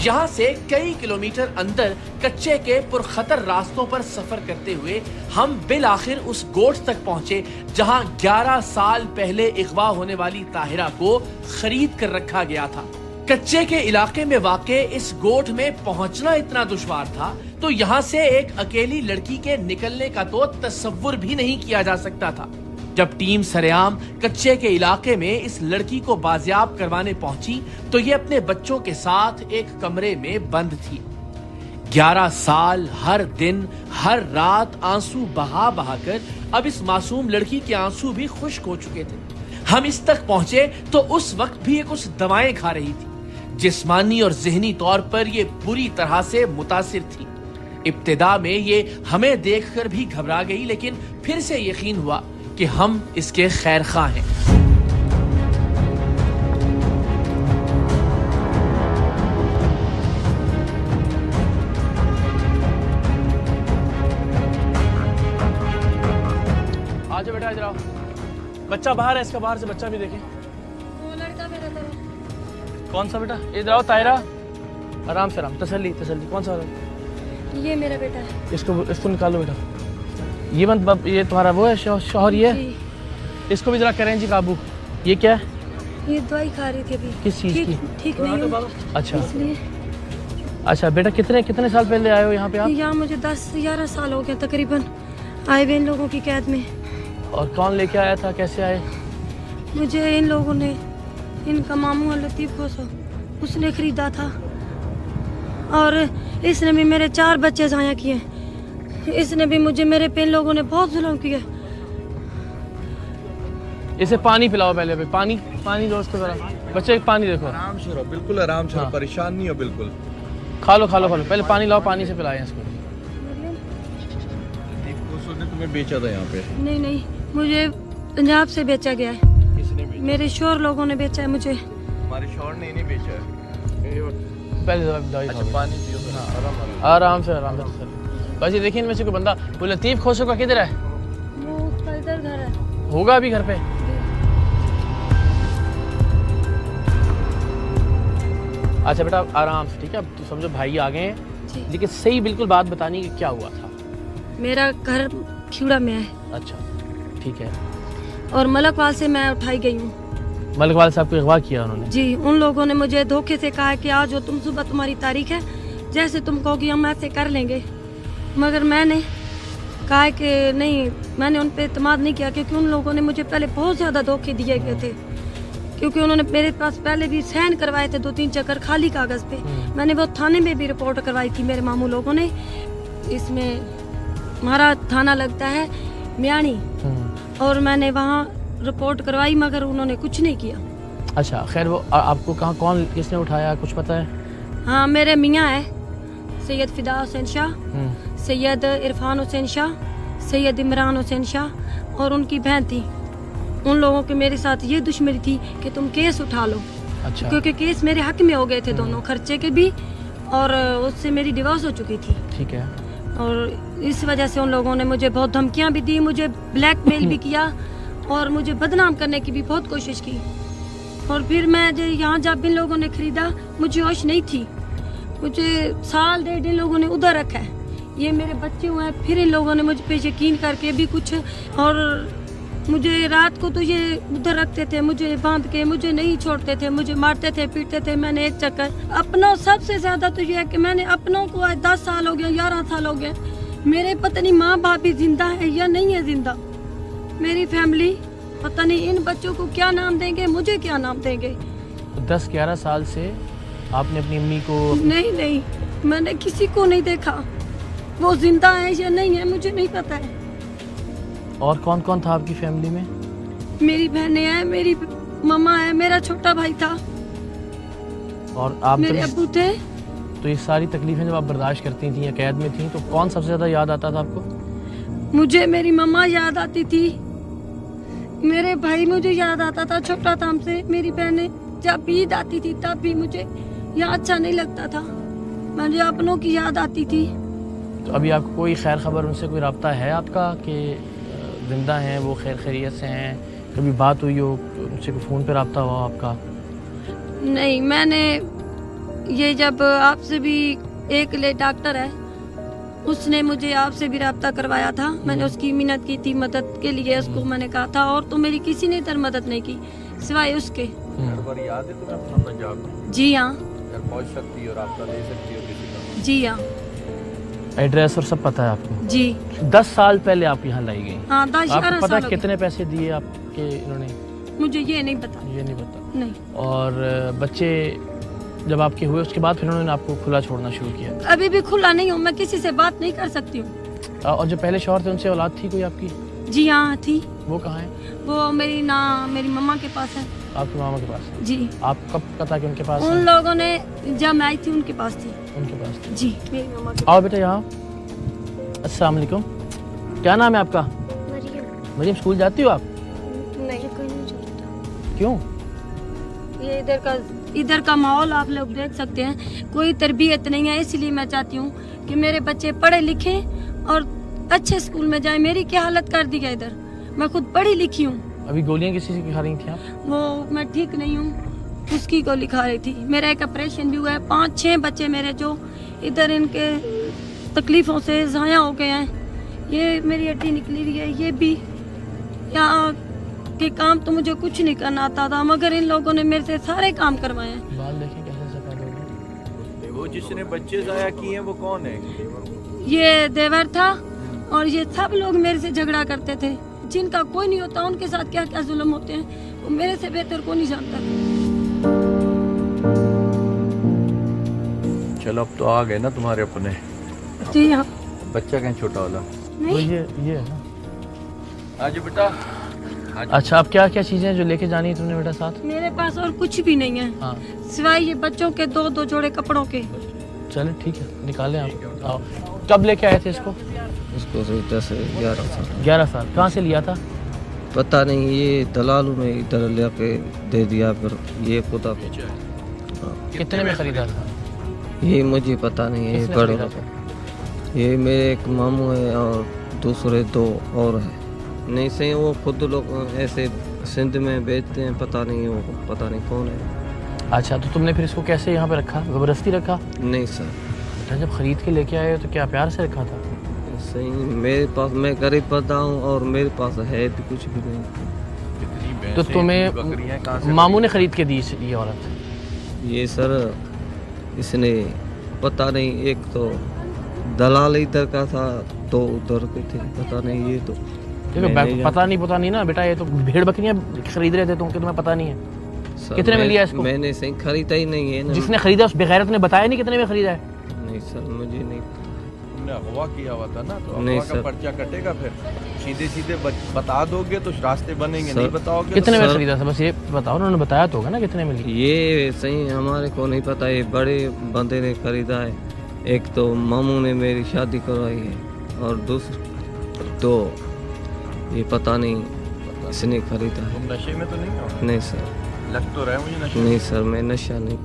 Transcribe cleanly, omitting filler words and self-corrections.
यहाँ से कई किलोमीटर अंदर कच्चे के पुरखतर रास्तों पर सफर करते हुए हम बिल आखिर उस गोठ तक पहुंचे जहाँ 11 साल पहले अगवा होने वाली ताहिरा को खरीद कर रखा गया था। कच्चे के इलाके में वाक़े इस गोठ में पहुंचना इतना दुश्वार था तो यहाँ से एक अकेली लड़की के निकलने का तो तस्वुर भी नहीं किया जा सकता था। जब टीम सरेआम कच्चे के इलाके में इस लड़की को बाजियाब करवाने पहुंची तो ये अपने बच्चों के साथ एक कमरे में बंद थी। 11 साल हर दिन हर रात आंसू बहा बहा कर अब इस मासूम लड़की के आंसू भी खुश्क हो चुके थे। हम इस तक पहुंचे तो उस वक्त भी ये कुछ दवाएं खा रही थी। जिस्मानी और ज़हनी तौर पर ये बुरी तरह से मुतासिर थी। इब्तिदा में ये हमें देखकर भी घबरा गई, लेकिन फिर से यकीन हुआ कि हम इसके खैर खा हैं। आजा बेटा, इधर आओ। बच्चा बाहर है, इसका बाहर से बच्चा भी देखें। वो लड़का मेरा तरफ। कौन सा बेटा? इधर आओ ताहिरा, आराम से, आराम, तसल्ली तसल्ली। कौन सा वाला? ये मेरा बेटा है। इसको निकालो बेटा। ये तुम्हारा वो है शौहर? ये इसको भी जरा करें जी काबू। ये क्या है? ये दवाई खा रही थी अभी। किस चीज़ की? ठीक नहीं हूँ। अच्छा इसलिए। अच्छा बेटा, कितने साल पहले आए हो यहाँ पे आप? यहाँ मुझे 10-11 साल हो गया तकरीबन आए हुए इन लोगों की कैद में। और कौन लेके आया था, कैसे आए? मुझे इन लोगों ने, इनका मामू लतीफ़ को उसने खरीदा था और इसने भी मेरे 4 बच्चे ज़ाया किए। इसने भी मुझे, मेरे पे इन लोगों ने बहुत जुल्म किया। इसे पानी पिलाओ पहले। पानी दो उसको जरा। बच्चे पानी देखो। आराम से रहो, बिल्कुल आराम से रहो, परेशान नहीं हो बिल्कुल। खा लो पहले पानी लाओ, पानी से पिलाएं इसको। उसने तुम्हें बेचा था यहाँ पे? नहीं, मुझे पंजाब से बेचा गया है। किसने बेचा? मेरे शोहर लोगों ने बेचा है मुझे। हमारे शौहर ने नहीं बेचा है। पहले दवाई अच्छा पानी पियो। आराम से बस। ये देखिए, इनमें से कोई बंदा, वो लतीफ़ खोसो का किधर है? वो उसका इधर घर है। होगा अभी घर पे। अच्छा बेटा आराम से, ठीक है? अब तो समझो भाई आ गए हैं, लेकिन सही बिल्कुल बात बतानी कि क्या हुआ था। मेरा घर खिवड़ा में है। अच्छा ठीक है। और मलकवाल से मैं उठाई गई हूँ। मलकवाल साहब को अगवा किया उन्होंने? जी, उन लोगों ने मुझे धोखे से कहा कि आज तुम सुबह, तुम्हारी तारीख है, जैसे तुम कहोगी हम ऐसे कर लेंगे। मगर मैंने कहा कि नहीं, मैंने उन पर एतमाद नहीं किया क्योंकि उन लोगों ने मुझे पहले बहुत ज़्यादा धोखे दिए गए थे। क्योंकि उन्होंने मेरे पास पहले भी साइन करवाए थे 2-3 चक्कर खाली कागज़ पे। मैंने वो थाने में भी रिपोर्ट करवाई थी मेरे मामू लोगों ने। इसमें हमारा थाना लगता है म्याणी, और मैंने वहाँ रिपोर्ट करवाई मगर उन्होंने कुछ नहीं किया। अच्छा खैर, वो आपको कहाँ, कौन, किसने उठाया, कुछ पता है? हाँ, मेरे मियाँ है सैयद फिदा हुसैन शाह, सैयद इरफान हुसैन शाह, सैयद इमरान हुसैन शाह और उनकी बहन थी। उन लोगों के मेरे साथ ये दुश्मनी थी कि तुम केस उठा लो। अच्छा। क्योंकि केस मेरे हक में हो गए थे दोनों, खर्चे के भी, और उससे मेरी डिवोर्स हो चुकी थी। ठीक है। और इस वजह से उन लोगों ने मुझे बहुत धमकियां भी दी, मुझे ब्लैकमेल भी किया और मुझे बदनाम करने की भी बहुत कोशिश की। और फिर मैं यहाँ जब इन लोगों ने खरीदा, मुझे होश नहीं थी। मुझे 1.5 साल इन लोगों ने उधर रखा है। ये मेरे बच्चे हुए हैं, फिर इन लोगों ने मुझ पे यकीन करके भी कुछ, और मुझे रात को तो ये उधर रखते थे, मुझे बांध के, मुझे नहीं छोड़ते थे, मुझे मारते थे, पीटते थे। मैंने एक चक्कर अपनों, सबसे ज्यादा तो ये है कि मैंने अपनों को आज 10 साल हो गए, 11 साल हो गए, मेरे पता नहीं माँ बाप भी जिंदा है या नहीं है जिंदा। मेरी फैमिली पता नहीं इन बच्चों को क्या नाम देंगे, मुझे क्या नाम देंगे। 10-11 साल से आपने अपनी अम्मी को? नहीं, मैंने किसी को नहीं देखा। वो जिंदा है या नहीं है मुझे नहीं पता है। और कौन कौन था आपकी फैमिली में? मेरी बहनें हैं, मेरी मम्मा है, मेरा छोटा भाई था, और आप मेरे अब्बू थे। तो ये सारी तकलीफें जब आप बर्दाश्त करती थी या कैद में थी, तो कौन सबसे ज्यादा याद आता था आपको? मुझे मेरी मम्मा याद आती थी, मेरे भाई मुझे याद आता था, छोटा था हमसे। मेरी बहनें जब ईद आती थी तब भी मुझे यहाँ अच्छा नहीं लगता था, मुझे अपनों की याद आती थी। तो अभी आपको कोई खैर खबर, उनसे कोई रब्ता है आपका कि जिंदा हैं वो, खैर खैरियत से हैं? कभी बात हुई हो, उनसे कोई फ़ोन पे रब्ता हुआ आपका? नहीं, मैंने ये जब आपसे भी एक ले डॉक्टर है, उसने मुझे आपसे भी रब्ता करवाया था। मैंने उसकी मिन्नत की थी मदद के लिए, उसको मैंने कहा था, और तो मेरी किसी ने इधर मदद नहीं की सिवाय उसके। हर बार याद है तुम्हें अपना पंजाब? जी हाँ, घर पहुंच सकती हो, रास्ता दे सकती हो किसी का? जी हाँ, एड्रेस और सब पता है आपको? जी 10 साल पहले आप यहाँ लाई गई। हाँ, 10-11 आपको पता साल है हो गए। कितने पैसे दिए आपके इन्होंने? मुझे ये नहीं पता। ये नहीं पता। नहीं, और बच्चे जब आपके हुए उसके बाद फिर उन्होंने आपको खुला छोड़ना शुरू किया? अभी भी खुला नहीं हूँ, मैं किसी से बात नहीं कर सकती हूँ। और जो पहले शौहर थे उनसे औलाद थी कोई आपकी? जी हाँ थी, वो कहाँ है? वो मेरी मम्मा के पास है। आपकी मामा के पास है? जी, आप कब पता कि उनके पास उन है? लोगों ने जब मैं आई थी उनके पास थी। उनके पास थी। जी, मेरी मम्मा के आओ बेटा यहाँ। अस्सलाम वालेकुम। क्या नाम है आपका? मरियम। मरियम, स्कूल जाती हो आप? नहीं, कोई नहीं जानता। क्यों? ये इधर का माहौल आप लोग देख सकते हैं, कोई तरबियत नहीं है, इसलिए मैं चाहती हूँ कि मेरे बच्चे पढ़े लिखे और अच्छे स्कूल में जाए। मेरी क्या हालत कर दी है इधर, मैं खुद पढ़ी लिखी हूँ। अभी गोलियाँ किसी से खा रही थी आप? वो मैं ठीक नहीं हूँ, उसकी गोली खा रही थी। मेरा एक ऑपरेशन भी हुआ है, 5-6 बच्चे मेरे जो इधर इनके तकलीफों से ज़ाया हो गए हैं। ये मेरी हड्डी निकली हुई है, ये भी। यहाँ के काम तो मुझे कुछ नहीं करना आता था, मगर इन लोगों ने मेरे से सारे काम करवाए हैं। बाल देखें कैसे सफेद हो गए। वो जिसने बच्चे जाया किए हैं वो कौन है? ये देवर था, और ये सब लोग मेरे से झगड़ा करते थे। जिनका कोई नहीं होता उनके साथ क्या क्या जुल्म होते हैं, वो मेरे से बेहतर को नहीं जानता। चलो अब तो आ गए ना तुम्हारे अपने। जी हाँ। बच्चा कहीं छोटा वाला? वो नहीं, ये है ना। आज बेटा अच्छा, अब क्या क्या चीज़ें जो लेके जानी है तुमने बेटा साथ? मेरे पास और कुछ भी नहीं है हाँ सिवाय ये बच्चों के 2-2 जोड़े कपड़ों के। चले ठीक है, निकालें आप। आओ। कब लेके आए थे इसको? इसको से 10-11 साल 11 साल। कहाँ से लिया था? पता नहीं, ये दलालू में इधर लेके दे दिया, फिर ये खुदा को। कितने में खरीदा था? ये मुझे पता नहीं है। किसने बड़े खरीदा था? ये मेरे एक मामू है और दूसरे 2 और है। नहीं सही, वो खुद लोग ऐसे सिंध में बेचते हैं, पता नहीं वो पता नहीं कौन है। अच्छा, तो तुमने फिर इसको कैसे यहाँ पे रखा? ज़बरदस्ती रखा? नहीं सर, बेटा जब खरीद के लेके आए हो तो क्या प्यार से रखा था? सही मेरे पास, मैं गरीब पता हूँ और मेरे पास है भी कुछ भी नहीं। कितनी भैंसें, तो इतनी बकरियां तुम्हें कहाँ से मामू ने खरीद के दी ये औरत? ये सर इसने पता नहीं, एक तो दलाल इधर का था, 2 उधर के थे, पता नहीं। ये तो देखो मैंने पता नहीं ना बेटा, ये तो भेड़ बकरियां खरीद रहे थे तुमके, तुम्हें पता नहीं है? सर, कितने में लिया इसको? मैंने सही खरीदा ही नहीं है ना। जिसने खरीदा उस बेगैरत ने बताया नहीं कितने में खरीदा है? नहीं सर, मुझे नहीं। तुमने अगवा किया हुआ था ना, तो नहीं अगवा का सर। पर्चा कटेगा। फिर सीधे सीधे बता दोगे तो रास्ते बनेंगे, सर, नहीं बताओगे कितने तो में सर- खरीदा था बस ये बताओ, उन्होंने बताया तो होगा ना कितने में ली? ये सही हमारे को नहीं पता, ये बड़े बंदे ने खरीदा है। एक तो मामू ने मेरी शादी करवाई है और दूसरा तो ये पता नहीं इसने खरीदा है। तुम नशे में तो नहीं हो? नहीं सर, लग तो रहा है मुझे नशे में। नहीं सर, मैं नशा नहीं।